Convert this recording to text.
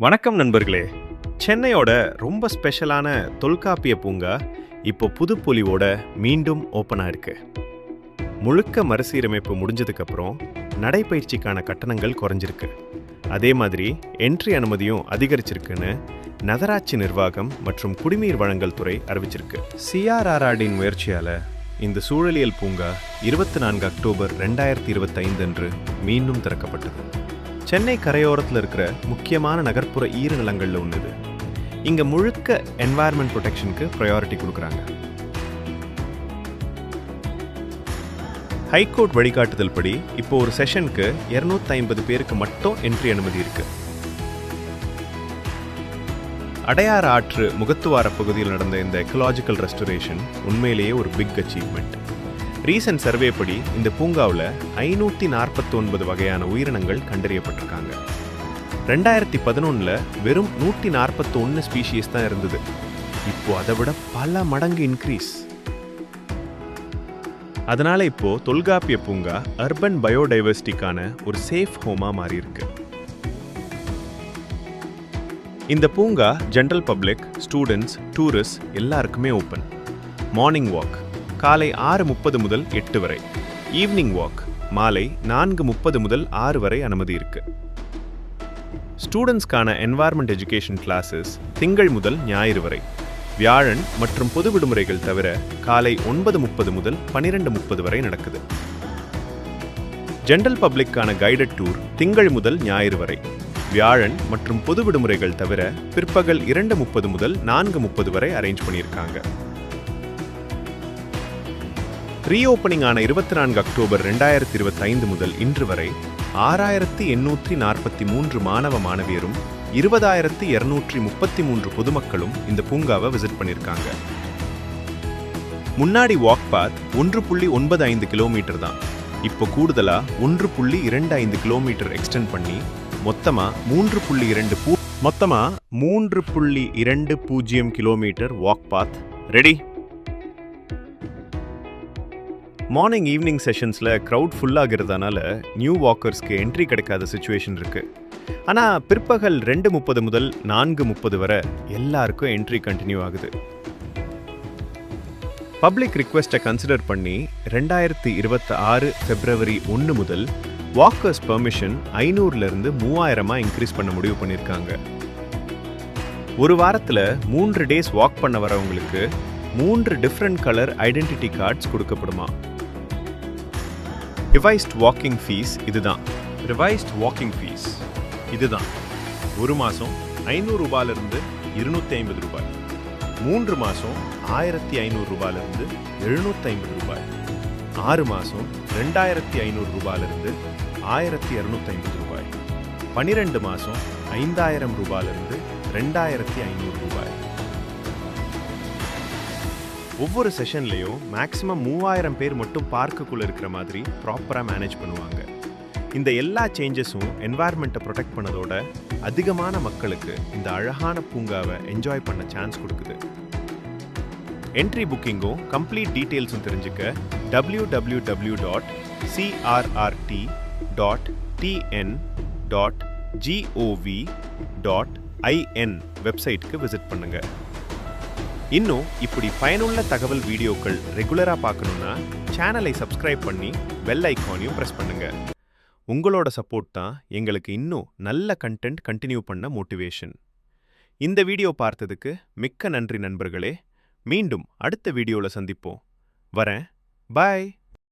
வணக்கம் நண்பர்களே. சென்னையோட ரொம்ப ஸ்பெஷலான தொல்காப்பிய பூங்கா இப்போ புதுப்பொலிவோட மீண்டும் ஓப்பன் ஆயிருக்கு. முழுக்க மறுசீரமைப்பு முடிஞ்சதுக்கப்புறம் நடைப்பயிற்சிக்கான கட்டணங்கள் குறைஞ்சிருக்கு. அதே மாதிரி என்ட்ரி அனுமதியும் அதிகரிச்சிருக்குன்னு நகராட்சி நிர்வாகம் மற்றும் குடிநீர் வழங்கல் துறை அறிவிச்சிருக்கு. சிஆர்ஆர்ஆர்டின் முயற்சியால் இந்த சூழலியல் பூங்கா 24 அக்டோபர் 2025 அன்று மீண்டும் திறக்கப்பட்டது. சென்னை கரையோரத்தில் இருக்கிற முக்கியமான நகர்ப்புற ஈரநிலங்களில் ஒன்று இது. இங்கே முழுக்க என்வாயர்மெண்ட் ப்ரொடெக்ஷனுக்கு ப்ரையாரிட்டி கொடுக்குறாங்க. ஹைகோர்ட் வழிகாட்டுதல் படி இப்போ ஒரு செஷனுக்கு 250 பேருக்கு மட்டும் என்ட்ரி அனுமதி இருக்கு. அடையாறு ஆற்று முகத்துவார பகுதியில் நடந்த இந்த எக்கலாஜிக்கல் ரெஸ்டரேஷன் உண்மையிலேயே ஒரு பிக் அச்சீவ்மெண்ட். ரீசன்ட் சர்வே படி இந்த பூங்காவில் 549 வகையான உயிரினங்கள் கண்டறியப்பட்டிருக்காங்க. 2011 வெறும் 141 ஸ்பீஷீஸ் தான் இருந்தது. இப்போ அதை விட பல மடங்கு இன்க்ரீஸ். அதனால இப்போ தொல்காப்பிய பூங்கா அர்பன் பயோடைவர்சிட்டிக்கான ஒரு சேஃப் ஹோமா மாறி இருக்கு. இந்த பூங்கா ஜெனரல் பப்ளிக், ஸ்டூடெண்ட்ஸ், டூரிஸ்ட் எல்லாருக்குமே ஓப்பன். மார்னிங் வாக் காலை 6:30 முதல் 8 வரை, ஈவினிங் வாக் மாலை 4:30 முதல் 6 வரை அனுமதி இருக்கு. ஸ்டூடெண்ட்ஸ்க்கான என்வாயர்மெண்ட் எஜுகேஷன் கிளாஸஸ் திங்கள் முதல் ஞாயிறு வரை, வியாழன் மற்றும் பொது விடுமுறைகள் தவிர காலை 9:30 முதல் 12:30 வரை நடக்குது. ஜெனரல் பப்ளிக்கான கைடட் டூர் திங்கள் முதல் ஞாயிறு வரை, வியாழன் மற்றும் பொது விடுமுறைகள் தவிர பிற்பகல் 2:30 முதல் 4:30 வரை அரேஞ்ச் பண்ணியிருக்காங்க. ரீஓப்பனிங் ஆன 24 அக்டோபர் 2025 முதல் இன்று வரை 6843 மாணவ மாணவியரும் 20233 பொதுமக்களும் இந்த பூங்காவை விசிட் பண்ணியிருக்காங்க. முன்னாடி வாக் பாத் 1.95 கிலோமீட்டர் தான். இப்போ கூடுதலா 1.25 கிலோமீட்டர் எக்ஸ்டெண்ட் பண்ணி மொத்தமா 3.20 kilometre walk path ready. Morning evening செஷன்ஸில் க்ரௌட் ஃபுல்லாகிறதுனால நியூ வாக்கர்ஸ்க்கு என்ட்ரி கிடைக்காத சுச்சுவேஷன் இருக்குது. ஆனால் பிற்பகல் 2:30 முதல் 4:30 வரை எல்லாருக்கும் என்ட்ரி கண்டினியூ ஆகுது. பப்ளிக் ரிக்வெஸ்ட்டை கன்சிடர் பண்ணி 2026 February 1 முதல் வாக்கர்ஸ் பெர்மிஷன் 500லேருந்து 3000 இன்க்ரீஸ் பண்ண முடிவு பண்ணியிருக்காங்க. ஒரு வாரத்தில் 3 டேஸ் வாக் பண்ண வரவங்களுக்கு 3 டிஃப்ரெண்ட் கலர் ஐடென்டிட்டி கார்ட்ஸ் கொடுக்கப்படுமா. ரிவைஸ்ட் வாக்கிங் ஃபீஸ் இதுதான். ஒரு மாதம் 500 ரூபாயிலிருந்து 250 ரூபாய், 3 மாதம் 1500 ரூபாயிலிருந்து 750 ரூபாய், 6 மாதம் 2500 ரூபாயிலிருந்து 1250 ரூபாய், 12 மாதம் 5000 ரூபாயிலிருந்து 2500 ரூபாய். ஒவ்வொரு செஷன்லையும் மேக்ஸிமம் 3000 பேர் மட்டும் பார்க்குள்ளே இருக்கிற மாதிரி ப்ராப்பராக மேனேஜ் பண்ணுவாங்க. இந்த எல்லா சேஞ்சஸும் என்வாயர்மெண்ட்டை ப்ரொடெக்ட் பண்ணதோட அதிகமான மக்களுக்கு இந்த அழகான பூங்காவை என்ஜாய் பண்ண சான்ஸ் கொடுக்குது. என்ட்ரி புக்கிங்கும் கம்ப்ளீட் டீட்டெயில்ஸும் தெரிஞ்சுக்க www.crrt.tn.gov.in வெப்சைட்டுக்கு விசிட் பண்ணுங்க. இன்னும் இப்படி பயனுள்ள தகவல் வீடியோக்கள் ரெகுலராக பார்க்கணுன்னா சேனலை சப்ஸ்கிரைப் பண்ணி பெல் ஐக்கானையும் ப்ரெஸ் பண்ணுங்க. உங்களோட சப்போர்ட் தான் எங்களுக்கு இன்னும் நல்ல கண்டென்ட் கண்டினியூ பண்ண மோட்டிவேஷன். இந்த வீடியோ பார்த்ததுக்கு மிக்க நன்றி நண்பர்களே. மீண்டும் அடுத்த வீடியோவில் சந்திப்போம். வரேன். பாய்.